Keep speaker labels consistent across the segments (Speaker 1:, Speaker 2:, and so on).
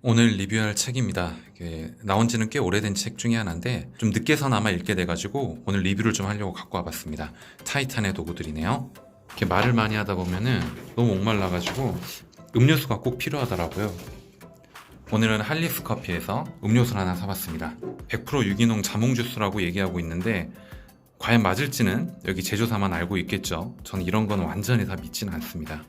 Speaker 1: 오늘 리뷰할 책입니다. 이게 나온 지는 꽤 오래된 책 중에 하나인데 좀 늦게서나마 읽게 돼가지고 오늘 리뷰를 좀 하려고 갖고 와봤습니다. 타이탄의 도구들이네요. 이렇게 말을 많이 하다 보면은 너무 목말라가지고 음료수가 꼭 필요하더라고요. 오늘은 할리스 커피에서 음료수를 하나 사봤습니다. 100% 유기농 자몽 주스라고 얘기하고 있는데 과연 맞을지는 여기 제조사만 알고 있겠죠. 저는 이런 건 완전히 다 믿지는 않습니다.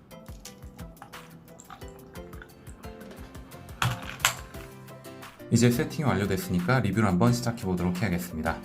Speaker 1: 이제 세팅이 완료됐으니까 리뷰를 한번 시작해 보도록 해야겠습니다.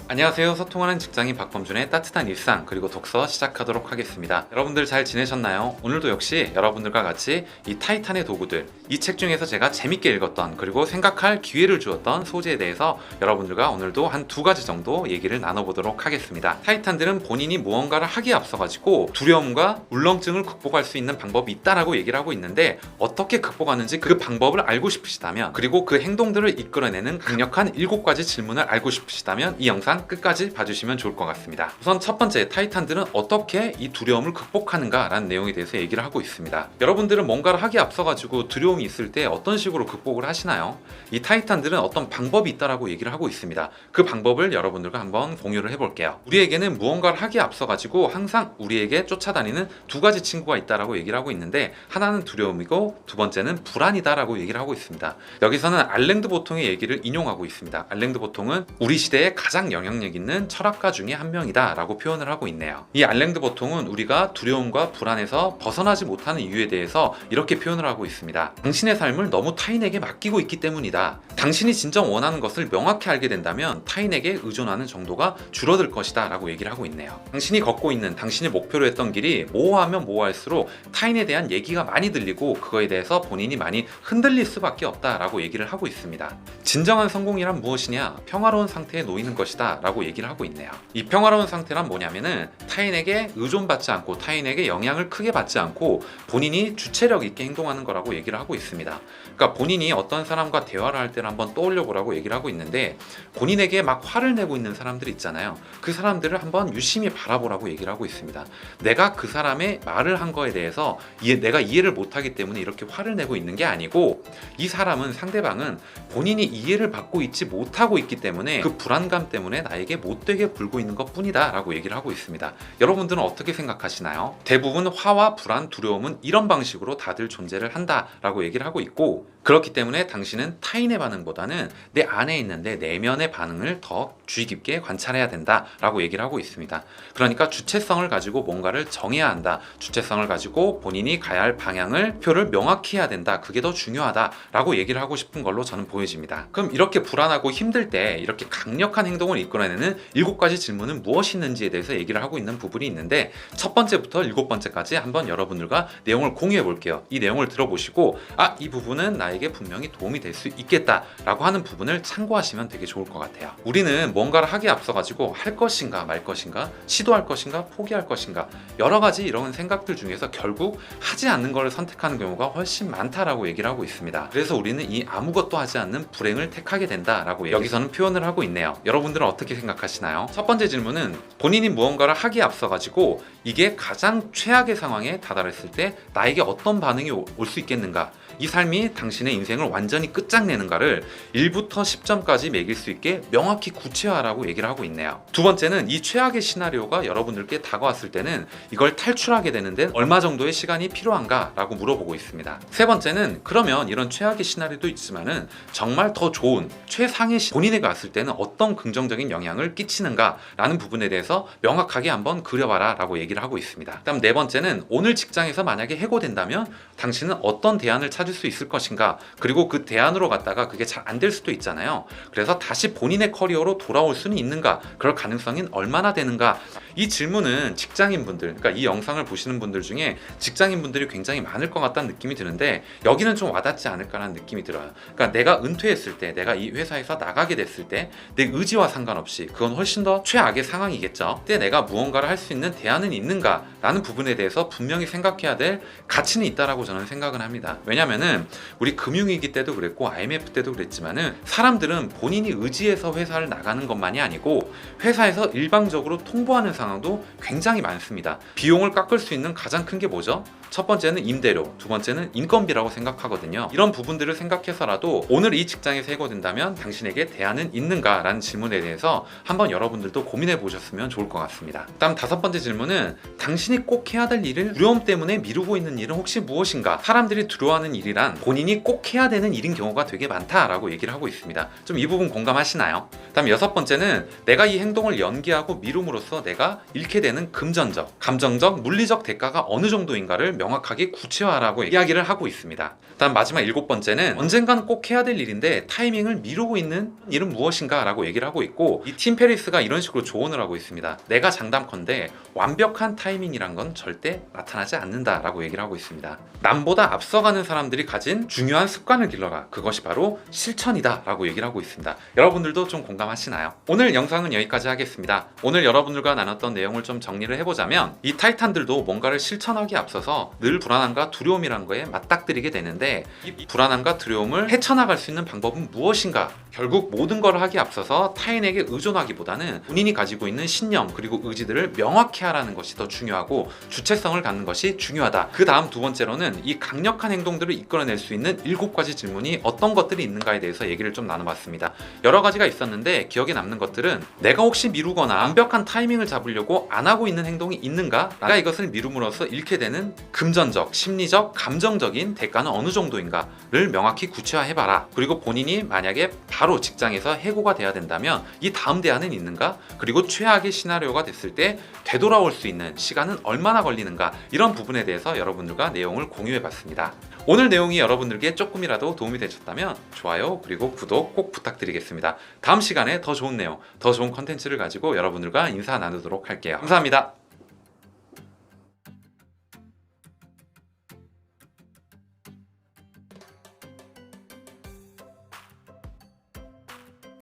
Speaker 1: 안녕하세요. 소통하는 직장인 박범준의 따뜻한 일상 그리고 독서 시작하도록 하겠습니다. 여러분들 잘 지내셨나요? 오늘도 역시 여러분들과 같이 이 타이탄의 도구들, 이 책 중에서 제가 재밌게 읽었던 그리고 생각할 기회를 주었던 소재에 대해서 여러분들과 오늘도 한 두 가지 정도 얘기를 나눠보도록 하겠습니다. 타이탄들은 본인이 무언가를 하기에 앞서가지고 두려움과 울렁증을 극복할 수 있는 방법이 있다라고 얘기를 하고 있는데, 어떻게 극복하는지 그 방법을 알고 싶으시다면, 그리고 그 행동들을 이끌어내는 강력한 7가지 질문을 알고 싶으시다면 이 영상 끝까지 봐주시면 좋을 것 같습니다. 우선 첫 번째, 타이탄들은 어떻게 이 두려움을 극복하는가 라는 내용에 대해서 얘기를 하고 있습니다. 여러분들은 뭔가를 하기에 앞서가지고 두려움이 있을 때 어떤 식으로 극복을 하시나요? 이 타이탄들은 어떤 방법이 있다라고 얘기를 하고 있습니다. 그 방법을 여러분들과 한번 공유를 해볼게요. 우리에게는 무언가를 하기에 앞서가지고 항상 우리에게 쫓아다니는 두 가지 친구가 있다라고 얘기를 하고 있는데, 하나는 두려움이고 두 번째는 불안이다라고 얘기를 하고 있습니다. 여기서는 알랭드 보통의 얘기를 인용하고 있습니다. 알랭드 보통은 우리 시대에 가장 영향력 있는 철학가 중에 한 명이다 라고 표현을 하고 있네요. 이 알랭드 보통은 우리가 두려움과 불안에서 벗어나지 못하는 이유에 대해서 이렇게 표현을 하고 있습니다. 당신의 삶을 너무 타인에게 맡기고 있기 때문이다. 당신이 진정 원하는 것을 명확히 알게 된다면 타인에게 의존하는 정도가 줄어들 것이다 라고 얘기를 하고 있네요. 당신이 걷고 있는, 당신이 목표로 했던 길이 모호하면 모호할수록 타인에 대한 얘기가 많이 들리고 그거에 대해서 본인이 많이 흔들릴 수밖에 없다 라고 얘기를 하고 있습니다. 진정한 성공이란 무엇이냐? 평화로운 상태에 놓이는 것이다 라고 얘기를 하고 있네요. 이 평화로운 상태란 뭐냐면은 타인에게 의존받지 않고 타인에게 영향을 크게 받지 않고 본인이 주체력 있게 행동하는 거라고 얘기를 하고 있습니다. 그러니까 본인이 어떤 사람과 대화를 할 때를 한번 떠올려 보라고 얘기를 하고 있는데, 본인에게 막 화를 내고 있는 사람들 있잖아요. 그 사람들을 한번 유심히 바라보라고 얘기를 하고 있습니다. 내가 그 사람의 말을 한 거에 대해서 내가 이해를 못하기 때문에 이렇게 화를 내고 있는 게 아니고, 이 사람은, 상대방은 본인이 이해를 받고 있지 못하고 있기 때문에 그 불안감 때문에 나에게 못되게 굴고 있는 것 뿐이다 라고 얘기를 하고 있습니다. 여러분들은 어떻게 생각하시나요? 대부분 화와 불안, 두려움은 이런 방식으로 다들 존재를 한다 라고 얘기를 하고 있고, 그렇기 때문에 당신은 타인의 반응보다는 내 안에 있는 내 내면의 반응을 더 주의 깊게 관찰해야 된다 라고 얘기를 하고 있습니다. 그러니까 주체성을 가지고 뭔가를 정해야 한다. 주체성을 가지고 본인이 가야 할 방향을, 표를 명확히 해야 된다. 그게 더 중요하다 라고 얘기를 하고 싶은 걸로 저는 보여집니다. 그럼 이렇게 불안하고 힘들 때 이렇게 강력한 행동을 이끌어내는 7가지 질문은 무엇이 있는지에 대해서 얘기를 하고 있는 부분이 있는데, 첫 번째부터 7번째까지 한번 여러분들과 내용을 공유해 볼게요. 이 내용을 들어보시고 이 부분은 나에게 분명히 도움이 될 수 있겠다 라고 하는 부분을 참고하시면 되게 좋을 것 같아요. 우리는 뭔가를 하기에 앞서 가지고 할 것인가 말 것인가, 시도할 것인가 포기할 것인가, 여러 가지 이런 생각들 중에서 결국 하지 않는 것을 선택하는 경우가 훨씬 많다라고 얘기를 하고 있습니다. 그래서 우리는 이 아무것도 하지 않는 불행을 택하게 된다라고 여기서는 표현을 하고 있네요. 여러분들은 어떻게 생각하시나요? 첫 번째 질문은, 본인이 무언가를 하기에 앞서 가지고 이게 가장 최악의 상황에 다다랐을 때 나에게 어떤 반응이 올 수 있겠는가, 이 삶이 당신의 인생을 완전히 끝장내는가를 1부터 10점까지 매길 수 있게 명확히 구체화하라고 얘기를 하고 있네요. 두 번째는, 이 최악의 시나리오가 여러분들께 다가왔을 때는 이걸 탈출하게 되는 데 얼마 정도의 시간이 필요한가 라고 물어보고 있습니다. 세 번째는, 그러면 이런 최악의 시나리오도 있지만은 정말 더 좋은 최상의 본인에게 왔을 때는 어떤 긍정적인 영향을 끼치는가 라는 부분에 대해서 명확하게 한번 그려봐라 라고 얘기를 하고 있습니다. 그다음 네 번째는, 오늘 직장에서 만약에 해고된다면 당신은 어떤 대안을 찾을 수 있을 것인가, 그리고 그 대안으로 갔다가 그게 잘 안 될 수도 있잖아요. 그래서 다시 본인의 커리어로 돌아올 수는 있는가, 그럴 가능성이 얼마나 되는가. 이 질문은 직장인분들, 그러니까 이 영상을 보시는 분들 중에 직장인분들이 굉장히 많을 것 같다는 느낌이 드는데, 여기는 좀 와닿지 않을까라는 느낌이 들어요. 그러니까 내가 은퇴했을 때, 내가 이 회사에서 나가게 됐을 때 내 의지와 상관없이 그건 훨씬 더 최악의 상황이겠죠. 그때 내가 무언가를 할 수 있는 대안은 있는가 라는 부분에 대해서 분명히 생각해야 될 가치는 있다라고 저는 생각을 합니다. 왜냐면은 우리 금융위기 때도 그랬고 IMF 때도 그랬지만은, 사람들은 본인이 의지해서 회사를 나가는 것만이 아니고 회사에서 일방적으로 통보하는 상황도 굉장히 많습니다. 비용을 깎을 수 있는 가장 큰 게 뭐죠? 첫 번째는 임대료, 두 번째는 인건비라고 생각하거든요. 이런 부분들을 생각해서라도 오늘 이 직장에서 해고된다면 당신에게 대안은 있는가? 라는 질문에 대해서 한번 여러분들도 고민해 보셨으면 좋을 것 같습니다. 다음 다섯 번째 질문은 당신이 꼭 해야 될 일을 두려움 때문에 미루고 있는 일은 혹시 무엇인가? 사람들이 두려워하는 일이란 본인이 꼭 해야 되는 일인 경우가 되게 많다라고 얘기를 하고 있습니다. 좀 이 부분 공감하시나요? 다음 여섯 번째는 내가 이 행동을 연기하고 미룸으로써 내가 잃게 되는 금전적, 감정적, 물리적 대가가 어느 정도인가를 명확하게 구체화하라고 이야기를 하고 있습니다. 다음 마지막 일곱 번째는 언젠간 꼭 해야 될 일인데 타이밍을 미루고 있는 일은 무엇인가? 라고 얘기를 하고 있고, 이 팀 페리스가 이런 식으로 조언을 하고 있습니다. 내가 장담컨대 완벽한 타이밍이란 건 절대 나타나지 않는다 라고 얘기를 하고 있습니다. 남보다 앞서가는 사람들이 가진 중요한 습관을 길러라. 그것이 바로 실천이다 라고 얘기를 하고 있습니다. 여러분들도 좀 공감하시나요? 오늘 영상은 여기까지 하겠습니다. 오늘 여러분들과 나눴던 내용을 좀 정리를 해보자면, 이 타이탄들도 뭔가를 실천하기에 앞서서 늘 불안함과 두려움이란 거에 맞닥뜨리게 되는데, 이 불안함과 두려움을 헤쳐나갈 수 있는 방법은 무엇인가? 결국 모든 걸 하기에 앞서서 타인에게 의존하기보다는 본인이 가지고 있는 신념 그리고 의지들을 명확히 하라는 것이 더 중요하고 주체성을 갖는 것이 중요하다. 그 다음 두 번째로는 이 강력한 행동들을 이끌어낼 수 있는 7가지 질문이 어떤 것들이 있는가에 대해서 얘기를 좀 나눠봤습니다. 여러 가지가 있었는데 기억에 남는 것들은 내가 혹시 미루거나 완벽한 타이밍을 잡으려고 안 하고 있는 행동이 있는가? 내가 이것을 미룸으로써 잃게 되는 금전적, 심리적, 감정적인 대가는 어느 정도인가를 명확히 구체화해봐라. 그리고 본인이 만약에 바로 직장에서 해고가 돼야 된다면 이 다음 대안은 있는가? 그리고 최악의 시나리오가 됐을 때 되돌아올 수 있는 시간은 얼마나 걸리는가? 이런 부분에 대해서 여러분들과 내용을 공유해봤습니다. 오늘 내용이 여러분들께 조금이라도 도움이 되셨다면 좋아요 그리고 구독 꼭 부탁드리겠습니다. 다음 시간에 더 좋은 내용, 더 좋은 컨텐츠를 가지고 여러분들과 인사 나누도록 할게요. 감사합니다.